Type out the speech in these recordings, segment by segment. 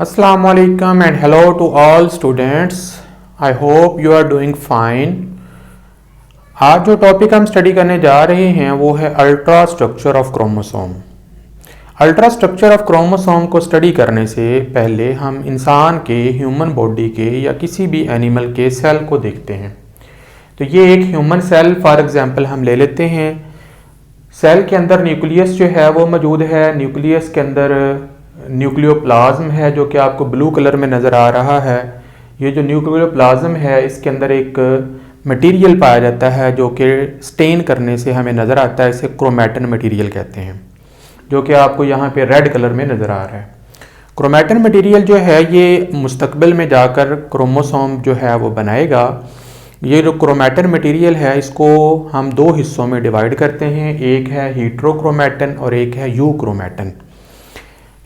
Assalamu alaikum and hello to all students. I hope you are doing fine. आज जो topic हम study करने जा रहे हैं वो है ultra structure of chromosome. Ultra structure of chromosome को स्टडी करने से पहले हम इंसान के, ह्यूमन बॉडी के या किसी भी एनिमल के सेल को देखते हैं। तो ये एक ह्यूमन सेल फॉर एग्जांपल हम ले लेते हैं। सेल के अंदर न्यूक्लियस जो है वो मौजूद है। न्यूक्लियस के अंदर न्यूक्लियोप्लाज्म है जो कि आपको ब्लू कलर में नज़र आ रहा है। ये जो न्यूक्लियोप्लाज्म है इसके अंदर एक मटेरियल पाया जाता है जो कि स्टेन करने से हमें नज़र आता है। इसे क्रोमैटिन मटेरियल कहते हैं, जो कि आपको यहाँ पे रेड कलर में नज़र आ रहा है। क्रोमैटिन मटेरियल जो है ये मुस्तकबिल में जाकर क्रोमोसोम जो है वो बनाएगा। ये जो क्रोमैटिन मटेरियल है इसको हम दो हिस्सों में डिवाइड करते हैं, एक है हीट्रोक्रोमैटिन और एक है यूक्रोमैटिन।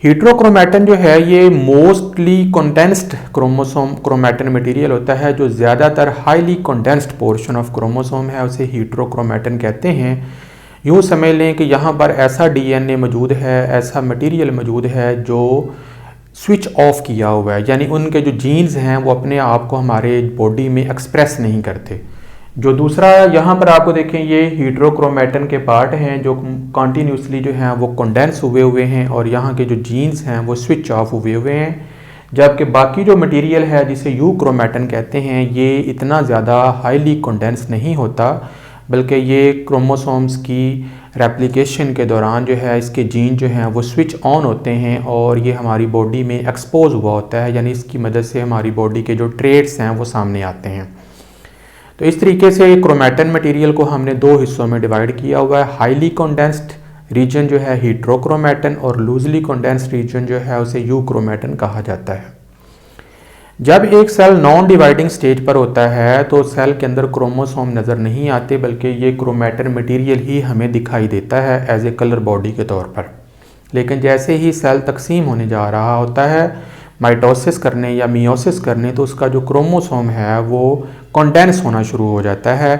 हीट्रोक्रोमैटिन जो है ये mostly condensed chromosome chromatin material होता है। जो ज़्यादातर highly condensed portion of chromosome है उसे हीट्रोक्रोमैटिन कहते हैं। यूँ समझ लें कि यहाँ पर ऐसा डीएनए मौजूद है, ऐसा मटेरियल मौजूद है जो स्विच ऑफ किया हुआ है, यानी उनके जो जीन्स हैं वो अपने आप को हमारे बॉडी में एक्सप्रेस नहीं करते। जो दूसरा यहाँ पर आपको देखें, ये हीट्रोक्रोमैटिन के पार्ट हैं जो कॉन्टीन्यूसली जो हैं वो कंडेंस हुए हैं और यहाँ के जो जीन्स हैं वो स्विच ऑफ हुए हैं। जबकि बाकी जो मटेरियल है जिसे यूक्रोमैटिन कहते हैं ये इतना ज़्यादा हाईली कंडेंस नहीं होता, बल्कि ये क्रोमोसोम्स की रेप्लिकेशन के दौरान जो है इसके जीन जो हैं वो स्विच ऑन होते हैं और ये हमारी बॉडी में एक्सपोज हुआ होता है, यानी इसकी मदद से हमारी बॉडी के जो ट्रेट्स हैं वो सामने आते हैं। तो इस तरीके से क्रोमैटिन मटेरियल को हमने दो हिस्सों में डिवाइड किया हुआ है। हाईली कंडेंस्ड रीजन जो है हीट्रोक्रोमैटिन और लूजली कंडेंस्ड रीजन जो है उसे यूक्रोमैटिन कहा जाता है। जब एक सेल नॉन डिवाइडिंग स्टेज पर होता है तो सेल के अंदर क्रोमोसोम नज़र नहीं आते, बल्कि ये क्रोमैटिन मटेरियल ही हमें दिखाई देता है एज ए कलर बॉडी के तौर पर। लेकिन जैसे ही सेल तकसीम होने जा रहा होता है माइटोसिस करने या मियोसिस करने, तो उसका जो क्रोमोसोम है वो कंडेंस होना शुरू हो जाता है।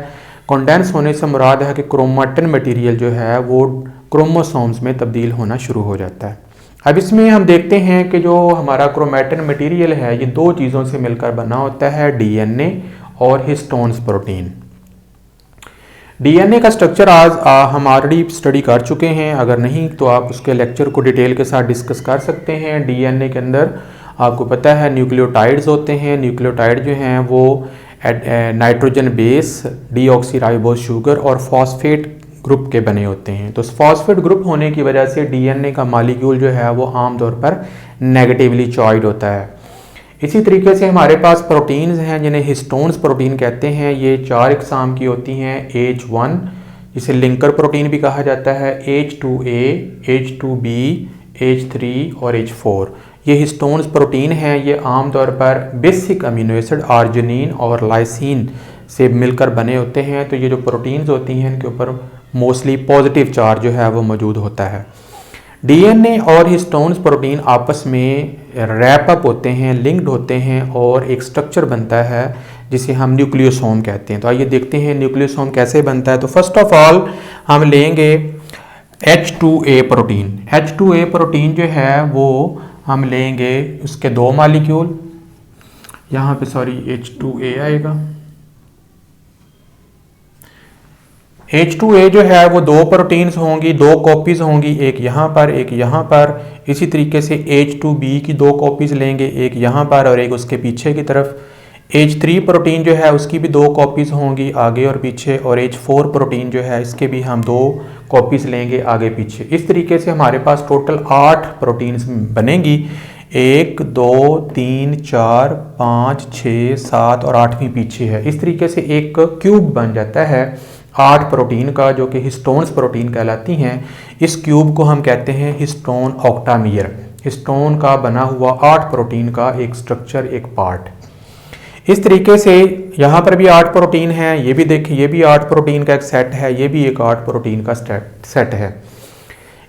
कंडेंस होने से मुराद है कि क्रोमैटिन मटेरियल जो है वो क्रोमोसोम्स में तब्दील होना शुरू हो जाता है। अब इसमें हम देखते हैं कि जो हमारा क्रोमैटिन मटेरियल है ये दो चीज़ों से मिलकर बना होता है, डीएनए और हिस्टोन्स प्रोटीन। डीएनए का स्ट्रक्चर आज हम ऑलरेडी स्टडी कर चुके हैं, अगर नहीं तो आप उसके लेक्चर को डिटेल के साथ डिस्कस कर सकते हैं। डीएनए के अंदर आपको पता है न्यूक्लियोटाइड्स होते हैं। न्यूक्लियोटाइड जो हैं वो नाइट्रोजन बेस, डीऑक्सीराइबोस शुगर और फॉस्फेट ग्रुप के बने होते हैं। तो फॉस्फेट ग्रुप होने की वजह से डीएनए का मॉलिक्यूल जो है वो आमतौर पर नेगेटिवली चार्ज होता है। इसी तरीके से हमारे पास प्रोटीन्स हैं जिन्हें हिस्टोन्स प्रोटीन कहते हैं। ये चार इकसाम की होती हैं। H1 जिसे लिंकर प्रोटीन भी कहा जाता है, H2A, H2B, H3 और H4 ये हिस्टोन्स प्रोटीन हैं। ये आमतौर पर बेसिक अमीनो एसिड आर्जिनिन और लाइसिन से मिलकर बने होते हैं। तो ये जो प्रोटीन्स होती हैं इनके ऊपर मोस्टली पॉजिटिव चार्ज जो है वो मौजूद होता है। डीएनए और हिस्टोन्स प्रोटीन आपस में रैप अप होते हैं, लिंक्ड होते हैं और एक स्ट्रक्चर बनता है जिसे हम न्यूक्लियोसोम कहते हैं। तो आइए देखते हैं न्यूक्लियोसोम कैसे बनता है। तो फर्स्ट ऑफ ऑल हम लेंगे H2A प्रोटीन। H2A प्रोटीन जो है वो हम लेंगे उसके दो मॉलिक्यूल, यहाँ पे H2A आएगा। H2A जो है वो दो प्रोटीन्स होंगी, दो कॉपीज़ होंगी, एक यहाँ पर एक यहाँ पर। इसी तरीके से H2B की दो कॉपीज़ लेंगे, एक यहाँ पर और एक उसके पीछे की तरफ। H3 प्रोटीन जो है उसकी भी दो कॉपीज़ होंगी आगे और पीछे, और H4 प्रोटीन जो है इसके भी हम दो कॉपीज़ लेंगे आगे पीछे। इस तरीके से हमारे पास टोटल 8 प्रोटीन्स बनेंगी। 1 2 3 4 5 6 7 और 8वीं पीछे है। इस तरीके से एक क्यूब बन जाता है 8 प्रोटीन का, जो कि हिस्टोन्स प्रोटीन कहलाती हैं। इस क्यूब को हम कहते हैं हिस्टोन ऑक्टामियर। हिस्टोन का बना हुआ 8 प्रोटीन का एक स्ट्रक्चर, एक पार्ट। इस तरीके से यहाँ पर भी 8 प्रोटीन हैं, ये भी देखिए ये भी 8 प्रोटीन का एक सेट है, ये भी एक 8 प्रोटीन का सेट है।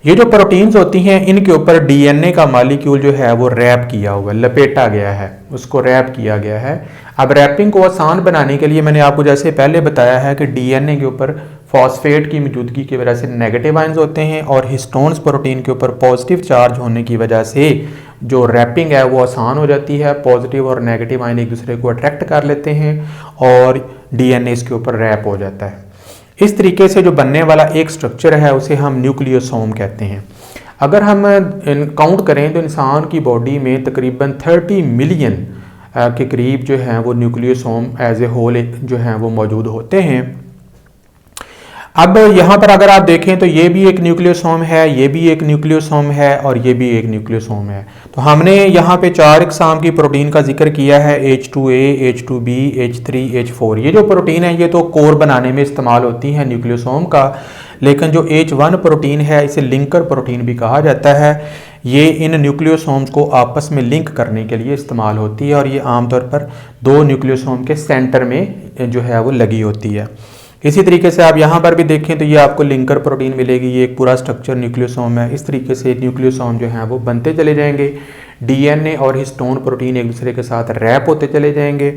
ये जो प्रोटीन्स होती हैं इनके ऊपर डीएनए का मॉलिक्यूल जो है वो रैप किया हुआ है, लपेटा गया है, उसको रैप किया गया है। अब रैपिंग को आसान बनाने के लिए मैंने आपको जैसे पहले बताया है कि डीएनए के ऊपर फॉस्फेट की मौजूदगी की वजह से नेगेटिव आयंस होते हैं और हिस्टोन्स प्रोटीन के ऊपर पॉजिटिव चार्ज होने की वजह से जो रैपिंग है वो आसान हो जाती है, पॉजिटिव और नेगेटिव आयन एक दूसरे को अट्रैक्ट कर लेते हैं और डीएनए इसके ऊपर रैप हो जाता है। इस तरीके से जो बनने वाला एक स्ट्रक्चर है उसे हम न्यूक्लियोसोम कहते हैं। अगर हम काउंट करें तो इंसान की बॉडी में तकरीबन 30 मिलियन के करीब जो हैं वो न्यूक्लियोसोम एज ए होल जो हैं वो मौजूद होते हैं। अब यहाँ पर अगर आप देखें तो ये भी एक न्यूक्लियोसोम है, ये भी एक न्यूक्लियोसोम है और ये भी एक न्यूक्लियोसोम है। तो हमने यहाँ पे 4 इकसाम की प्रोटीन का जिक्र किया है, H2A, H2B, H3, H4। ये जो प्रोटीन है ये तो कोर बनाने में इस्तेमाल होती है न्यूक्लियोसोम का, लेकिन जो H1 प्रोटीन है इसे लिंकर प्रोटीन भी कहा जाता है। ये इन न्यूक्लियोसोम्स को आपस में लिंक करने के लिए इस्तेमाल होती है और ये आमतौर पर 2 न्यूक्लियोसोम के सेंटर में जो है वो लगी होती है। इसी तरीके से आप यहाँ पर भी देखें तो ये आपको लिंकर प्रोटीन मिलेगी, ये एक पूरा स्ट्रक्चर न्यूक्लियोसोम है। इस तरीके से न्यूक्लियोसोम जो हैं वो बनते चले जाएंगे, डीएनए और हिस्टोन प्रोटीन एक दूसरे के साथ रैप होते चले जाएंगे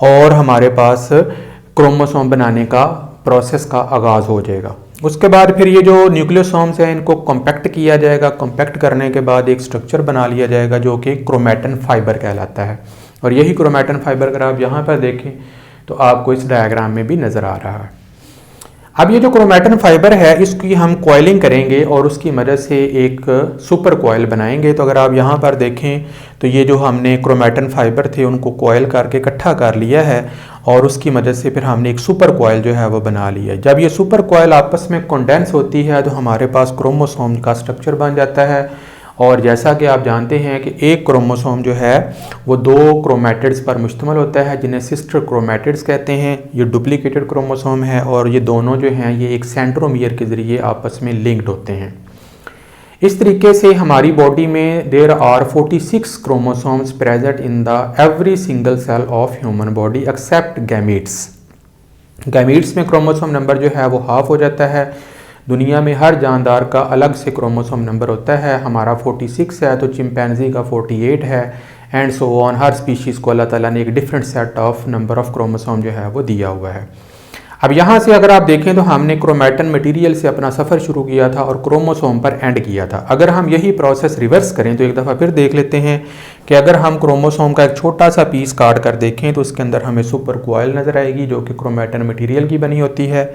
और हमारे पास क्रोमोसोम बनाने का प्रोसेस का आगाज़ हो जाएगा। उसके बाद फिर ये जो न्यूक्लियोसोम्स हैं इनको कॉम्पैक्ट किया जाएगा, कॉम्पैक्ट करने के बाद एक स्ट्रक्चर बना लिया जाएगा जो कि क्रोमैटिन फाइबर कहलाता है। और यही क्रोमैटिन फाइबर अगर आप यहाँ पर देखें तो आपको इस डायग्राम में भी नज़र आ रहा है। अब ये जो क्रोमैटिन फाइबर है इसकी हम कॉइलिंग करेंगे और उसकी मदद से एक सुपर कॉइल बनाएंगे। तो अगर आप यहाँ पर देखें तो ये जो हमने क्रोमैटिन फाइबर थे उनको कॉइल करके इकट्ठा कर लिया है और उसकी मदद से फिर हमने एक सुपर कॉइल जो है वो बना लिया है। जब ये सुपर कॉइल आपस में कंडेंस होती है तो हमारे पास क्रोमोसोम का स्ट्रक्चर बन जाता है। और जैसा कि आप जानते हैं कि एक क्रोमोसोम जो है वो 2 क्रोमैटिड्स पर मुश्तमिल होता है जिन्हें सिस्टर क्रोमैटिड्स कहते हैं। ये डुप्लीकेटेड क्रोमोसोम है और ये दोनों जो हैं ये एक सेंट्रोमियर के ज़रिए आपस में लिंक्ड होते हैं। इस तरीके से हमारी बॉडी में there are 46 chromosomes present in the every single cell of human body except gametes. Gametes में क्रोमोसोम नंबर जो है वो हाफ हो जाता है। दुनिया में हर जानदार का अलग से क्रोमोसोम नंबर होता है। हमारा 46 है तो चिंपैंजी का 48 है and so on. Her species को अल्लाह ताला ने एक different set of number of chromosome जो है वो दिया हुआ है। अब यहाँ से अगर आप देखें तो हमने क्रोमैटिन मटेरियल से अपना सफ़र शुरू किया था और क्रोमोसोम पर एंड किया था। अगर हम यही प्रोसेस रिवर्स करें तो एक दफ़ा फिर देख लेते हैं कि अगर हम क्रोमोसोम का एक छोटा सा पीस काट कर देखें तो उसके अंदर हमें सुपर कॉइल नज़र आएगी जो कि क्रोमैटिन मटेरियल की बनी होती है।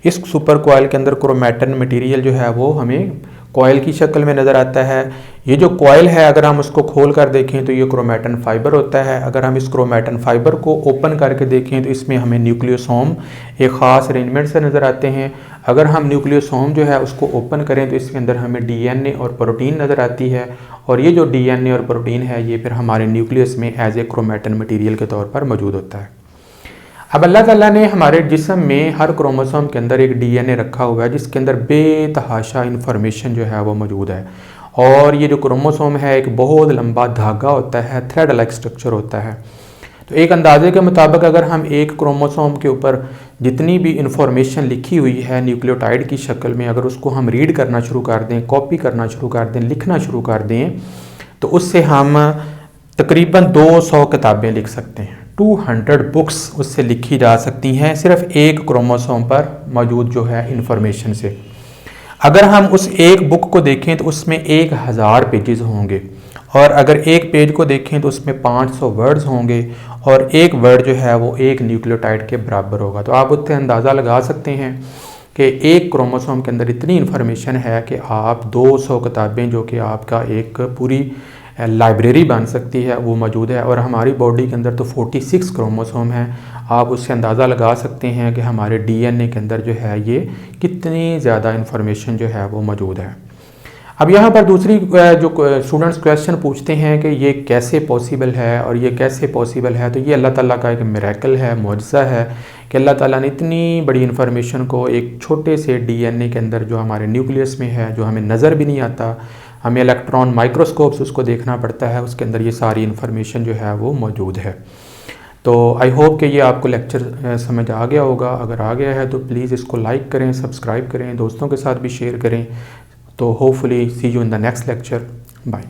इस सुपर कॉइल के अंदर क्रोमैटिन मटेरियल जो है वो हमें कॉइल की शक्ल में नज़र आता है। ये जो कॉइल है अगर हम उसको खोल कर देखें तो ये क्रोमैटिन फाइबर होता है। अगर हम इस क्रोमैटिन फाइबर को ओपन करके देखें तो इसमें हमें न्यूक्लियोसोम एक ख़ास अरेंजमेंट से नज़र आते हैं। अगर हम न्यूक्लियोसोम जो है उसको ओपन करें तो इसके अंदर हमें डीएनए और प्रोटीन नज़र आती है और ये जो डीएनए और प्रोटीन है ये फिर हमारे न्यूक्लियस में एज ए क्रोमैटिन मटीरियल के तौर पर मौजूद होता है। अब अल्लाह ताला ने हमारे जिस्म में हर क्रोमोसोम के अंदर एक डीएनए रखा हुआ है जिसके अंदर बेतहाशा इन्फॉर्मेशन जो है वो मौजूद है। और ये जो क्रोमोसोम है एक बहुत लंबा धागा होता है, थ्रेड लाइक स्ट्रक्चर होता है। तो एक अंदाजे के मुताबिक अगर हम एक क्रोमोसोम के ऊपर जितनी भी इंफॉर्मेशन लिखी हुई है न्यूक्लियोटाइड की शक्ल में, अगर उसको हम रीड करना शुरू कर दें, कॉपी करना शुरू कर दें, लिखना शुरू कर दें तो उससे हम तकरीबन 200 किताबें लिख सकते हैं। 200 बुक्स उससे लिखी जा सकती हैं सिर्फ एक क्रोमोसोम पर मौजूद जो है इंफॉर्मेशन से। अगर हम उस एक बुक को देखें तो उसमें 1000 पेजेस होंगे और अगर एक पेज को देखें तो उसमें 500 वर्ड्स होंगे और एक वर्ड जो है वो एक न्यूक्लियोटाइड के बराबर होगा। तो आप उससे अंदाज़ा लगा सकते हैं कि एक क्रोमोसोम के अंदर इतनी इन्फॉर्मेशन है कि आप 200 किताबें जो कि आपका एक पूरी लाइब्रेरी बन सकती है वो मौजूद है। और हमारी बॉडी के अंदर तो 46 क्रोमोसोम हैं। आप उससे अंदाज़ा लगा सकते हैं कि हमारे डीएनए के अंदर जो है ये कितनी ज़्यादा इन्फॉर्मेशन जो है वो मौजूद है। अब यहाँ पर दूसरी जो स्टूडेंट्स क्वेश्चन पूछते हैं कि ये कैसे पॉसिबल है और ये कैसे पॉसिबल है, तो ये अल्लाह ताला का एक मिरेकल है, मौजज़ा है कि अल्लाह ताला ने इतनी बड़ी इन्फॉर्मेशन को एक छोटे से डीएनए के अंदर जो हमारे न्यूक्लियस में है, जो हमें नज़र भी नहीं आता, हमें इलेक्ट्रॉन माइक्रोस्कोप से उसको देखना पड़ता है, उसके अंदर ये सारी इन्फॉर्मेशन जो है वो मौजूद है। तो आई होप कि ये आपको लेक्चर समझ आ गया होगा। अगर आ गया है तो प्लीज़ इसको लाइक करें, सब्सक्राइब करें, दोस्तों के साथ भी शेयर करें। तो hopefully see you in the next lecture. Bye.